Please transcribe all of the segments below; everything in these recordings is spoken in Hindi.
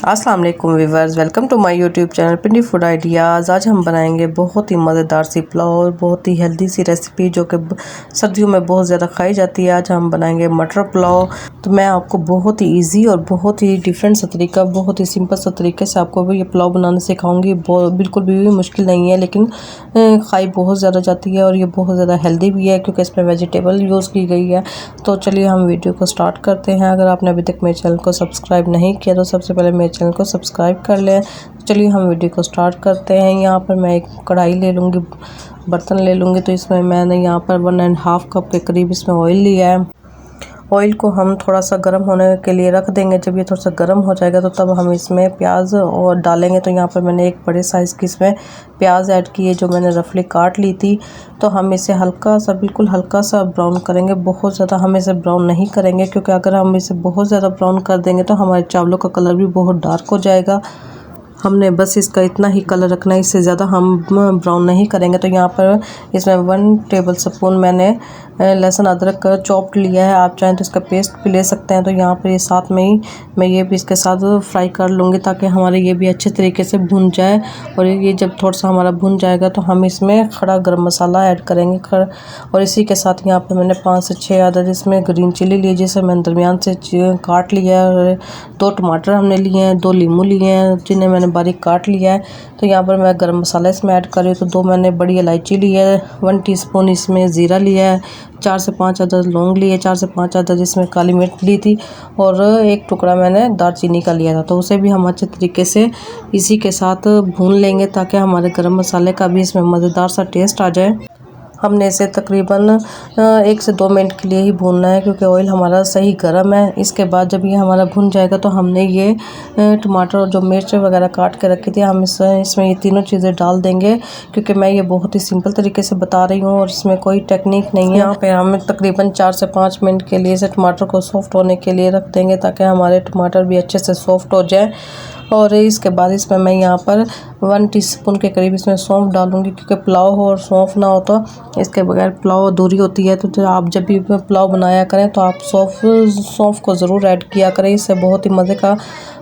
अस्सलाम वालेकुम viewers, welcome to my YouTube channel Pindi food ideas. आज हम बनाएंगे बहुत ही मज़ेदार सी पुलाव और बहुत ही हेल्दी सी रेसिपी जो कि सर्दियों में बहुत ज़्यादा खाई जाती है। आज हम बनाएंगे मटर पुलाव। तो मैं आपको बहुत ही इजी और बहुत ही डिफरेंट सा तरीका, बहुत ही सिंपल सा तरीके से आपको भी ये पुलाव बनाना सिखाऊंगी। बिल्कुल भी मुश्किल नहीं है, लेकिन खाई बहुत ज़्यादा जाती है और ये बहुत ज़्यादा हेल्दी भी है क्योंकि इसमें वेजिटेबल यूज़ की गई है। तो चलिए हम वीडियो को स्टार्ट करते हैं। अगर आपने अभी तक मेरे चैनल को सब्सक्राइब नहीं किया तो सबसे पहले मेरे चैनल को सब्सक्राइब कर लें। चलिए हम वीडियो को स्टार्ट करते हैं। यहाँ पर मैं एक कढ़ाई ले लूँगी, बर्तन ले लूँगी। तो इसमें मैंने यहाँ पर 1.5 कप के करीब इसमें ऑयल लिया है। ऑयल को हम थोड़ा सा गर्म होने के लिए रख देंगे। जब ये थोड़ा सा गर्म हो जाएगा तो तब हम इसमें प्याज और डालेंगे। तो यहाँ पर मैंने एक बड़े साइज़ की इसमें प्याज ऐड की है जो मैंने रफली काट ली थी। तो हम इसे हल्का सा, बिल्कुल हल्का सा ब्राउन करेंगे। बहुत ज़्यादा हम इसे ब्राउन नहीं करेंगे क्योंकि अगर हम इसे बहुत ज़्यादा ब्राउन कर देंगे तो हमारे चावलों का कलर भी बहुत डार्क हो जाएगा। हमने बस इसका इतना ही कलर रखना है, इससे ज़्यादा हम ब्राउन नहीं करेंगे। तो यहाँ पर इसमें 1 टेबल स्पून मैंने लहसुन अदरक का चॉप्ड लिया है। आप चाहें तो इसका पेस्ट भी ले सकते हैं। तो यहाँ पर ये साथ में ही मैं ये भी इसके साथ फ्राई कर लूँगी ताकि हमारे ये भी अच्छे तरीके से भुन जाए। और ये जब थोड़ा सा हमारा भुन जाएगा तो हम इसमें खड़ा गरम मसाला ऐड करेंगे। और इसी के साथ यहाँ पर मैंने 5 से 6 अदद इसमें ग्रीन चिली लिए जिसे मैंने दरमियान से काट लिया है। और 2 टमाटर हमने लिए हैं, 2 नींबू लिए हैं जिन्हें मैंने बारीक काट लिया है। तो यहाँ पर मैं गरम मसाला इसमें ऐड कर रही हूँ। तो 2 मैंने बड़ी इलायची ली है, 1 टीस्पून इसमें ज़ीरा लिया है, 4 से 5 अदद लौंग लिए, 4 से 5 अदद इसमें काली मिर्च ली थी और 1 टुकड़ा मैंने दालचीनी का लिया था। तो उसे भी हम अच्छे तरीके से इसी के साथ भून लेंगे ताकि हमारे गरम मसाले का भी इसमें मज़ेदार सा टेस्ट आ जाए। हमने इसे तकरीबन 1 से 2 मिनट के लिए ही भूनना है क्योंकि ऑयल हमारा सही गर्म है। इसके बाद जब ये हमारा भुन जाएगा तो हमने ये टमाटर और जो मिर्च वगैरह काट के रखी थी हम इसमें ये तीनों चीज़ें डाल देंगे क्योंकि मैं ये बहुत ही सिंपल तरीके से बता रही हूँ और इसमें कोई टेक्निक नहीं है। यहाँ पे हम तकरीबन 4 से 5 मिनट के लिए इसे टमाटर को सॉफ्ट होने के लिए रख देंगे ताकि हमारे टमाटर भी अच्छे से सॉफ्ट हो जाए। और इसके बाद इसमें मैं यहाँ पर 1 टीस्पून के करीब इसमें सौंफ डालूंगी क्योंकि पुलाव हो और सौंफ ना हो तो इसके बगैर पुलाव अधूरी होती है। तो आप जब भी पुलाव बनाया करें तो आप सौंफ को ज़रूर ऐड किया करें, इससे बहुत ही मज़े का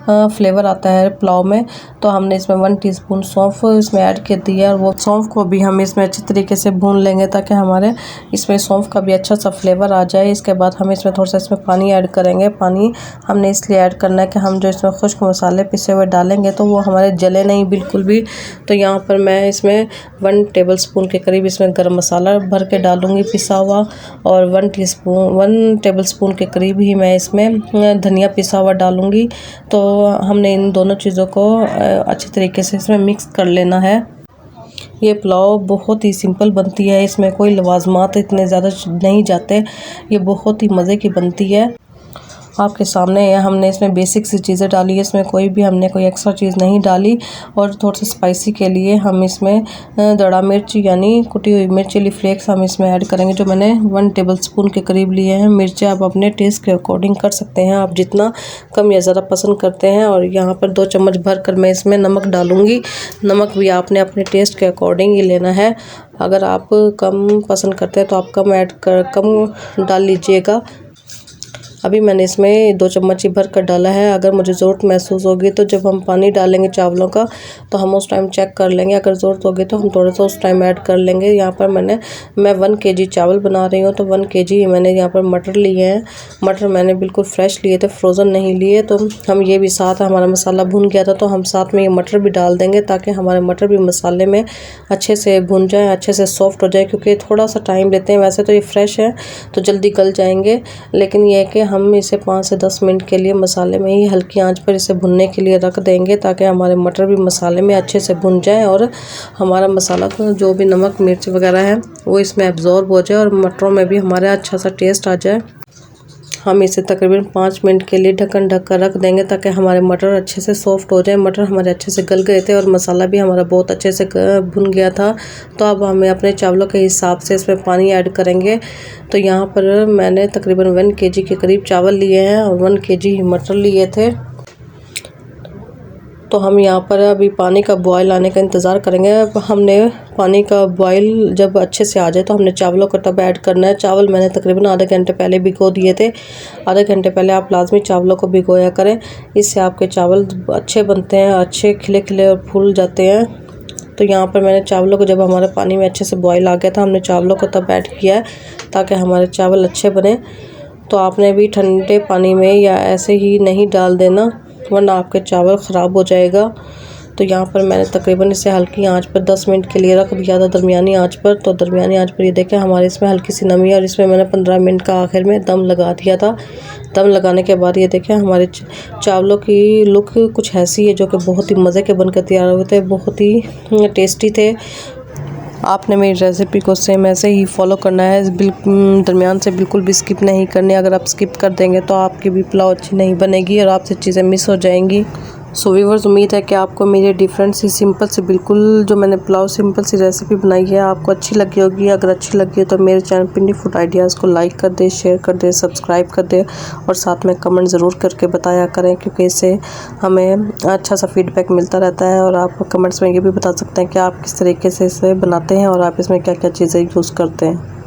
फ्लेवर आता है पुलाव में। तो हमने इसमें 1 टीस्पून सौंफ इसमें ऐड कर दिया है और वो सौंफ को भी हम इसमें अच्छी तरीके से भून लेंगे ताकि हमारे इसमें सौंफ का भी अच्छा सा फ्लेवर आ जाए। इसके बाद हम इसमें थोड़ा सा इसमें पानी ऐड करेंगे। पानी हमने इसलिए ऐड करना है कि हम जो इसमें खुश्क मसाले पिसे हुए डालेंगे तो वो हमारे जले नहीं बिल्कुल भी। तो यहाँ पर मैं इसमें 1 टेबल स्पून के करीब इसमें गरम मसाला भर के डालूँगी पिसा हुआ और 1 टेबल स्पून के करीब ही मैं इसमें धनिया पिसा हुआ डालूँगी। तो हमने इन दोनों चीज़ों को अच्छे तरीके से इसमें मिक्स कर लेना है। ये पुलाव बहुत ही सिंपल बनती है, इसमें कोई लवाजमात इतने ज़्यादा नहीं जाते, ये बहुत ही मज़े की बनती है। आपके सामने है, हमने इसमें बेसिक सी चीज़ें डाली है, इसमें हमने कोई एक्स्ट्रा चीज़ नहीं डाली। और थोड़ा सा स्पाइसी के लिए हम इसमें दड़ा मिर्च यानी कुटी हुई मिर्च चिली फ्लेक्स हम इसमें ऐड करेंगे जो मैंने 1 टेबल स्पून के करीब लिए हैं। मिर्चें आप अपने टेस्ट के अकॉर्डिंग कर सकते हैं, आप जितना कम या ज़्यादा पसंद करते हैं। और यहाँ पर 2 चम्मच भर कर मैं इसमें नमक डालूँगी। नमक भी आपने अपने टेस्ट के अकॉर्डिंग ही लेना है। अगर आप कम पसंद करते हैं तो आप कम डाल लीजिएगा। अभी मैंने इसमें 2 चम्मच ही भर कर डाला है। अगर मुझे ज़रूरत महसूस होगी तो जब हम पानी डालेंगे चावलों का तो हम उस टाइम चेक कर लेंगे, अगर ज़रूरत होगी तो हम थोड़ा सा उस टाइम ऐड कर लेंगे। यहाँ पर मैं 1 केजी चावल बना रही हूँ तो 1 केजी मैंने यहाँ पर मटर लिए हैं। मटर मैंने बिल्कुल फ्रेश लिए थे, फ्रोज़न नहीं लिए। तो हम ये भी साथ हमारा मसाला भुन गया था तो हम साथ में ये मटर भी डाल देंगे ताकि हमारे मटर भी मसाले में अच्छे से भुन जाए, अच्छे से सॉफ्ट हो जाए क्योंकि थोड़ा सा टाइम लेते हैं। वैसे तो ये फ्रेश है तो जल्दी गल जाएंगे, लेकिन ये है कि हम इसे 5 से 10 मिनट के लिए मसाले में ही हल्की आंच पर इसे भुनने के लिए रख देंगे ताकि हमारे मटर भी मसाले में अच्छे से भुन जाए और हमारा मसाला का जो भी नमक मिर्च वगैरह है वो इसमें एब्जॉर्ब हो जाए और मटरों में भी हमारा अच्छा सा टेस्ट आ जाए। हम इसे तकरीबन 5 मिनट के लिए ढक कर रख देंगे ताकि हमारे मटर अच्छे से सॉफ्ट हो जाए। मटर हमारे अच्छे से गल गए थे और मसाला भी हमारा बहुत अच्छे से भुन गया था। तो अब हमें अपने चावलों के हिसाब से इसमें पानी ऐड करेंगे। तो यहाँ पर मैंने तकरीबन 1 केजी के करीब चावल लिए हैं और 1 केजी मटर लिए थे। तो हम यहाँ पर अभी पानी का बॉयल आने का इंतज़ार करेंगे। अब हमने पानी का बॉयल जब अच्छे से आ जाए तो हमने चावलों का तब ऐड करना है। चावल मैंने तकरीबन आधे घंटे पहले भिगो दिए थे। आधे घंटे पहले आप लाजमी चावलों को भिगोया करें, इससे आपके चावल अच्छे बनते हैं, अच्छे खिले खिले और फूल जाते हैं। तो यहाँ पर मैंने चावलों को, जब हमारे पानी में अच्छे से बॉयल आ गया था, हमने चावलों को तब ऐड किया है ताकि हमारे चावल अच्छे बने। तो आपने भी ठंडे पानी में या ऐसे ही नहीं डाल देना, वरना आपके चावल ख़राब हो जाएगा। तो यहाँ पर मैंने तकरीबन इसे हल्की आंच पर 10 मिनट के लिए रख दिया था, दरमियानी आंच पर। तो दरमियानी आंच पर ये देखें हमारे इसमें हल्की सी नमी है, और इसमें मैंने 15 मिनट का आखिर में दम लगा दिया था। दम लगाने के बाद ये देखें हमारे चावलों की लुक कुछ ऐसी है, जो कि बहुत ही मज़े के बनकर तैयार हुए थे, बहुत ही टेस्टी थे। आपने मेरी रेसिपी को सेम ऐसे ही फॉलो करना है, बिल्कुल दरमियान से बिल्कुल भी स्किप नहीं करनी। अगर आप स्किप कर देंगे तो आपकी भी पुलाव अच्छी नहीं बनेगी और आपसे चीज़ें मिस हो जाएंगी। सो व्यूअर्स, उम्मीद है कि आपको मेरी डिफरेंट सी सिंपल सी बिल्कुल जो मैंने पुलाव सिंपल सी रेसिपी बनाई है आपको अच्छी लगी होगी। अगर अच्छी लगी है तो मेरे चैनल पिंडी फूड आइडियाज़ को लाइक कर दे, शेयर कर दे, सब्सक्राइब कर दे, और साथ में कमेंट ज़रूर करके बताया करें, क्योंकि इससे हमें अच्छा सा फीडबैक मिलता रहता है। और आप कमेंट्स में ये भी बता सकते हैं कि आप किस तरीके से इसे बनाते हैं और आप इसमें क्या क्या चीज़ें यूज़ करते हैं।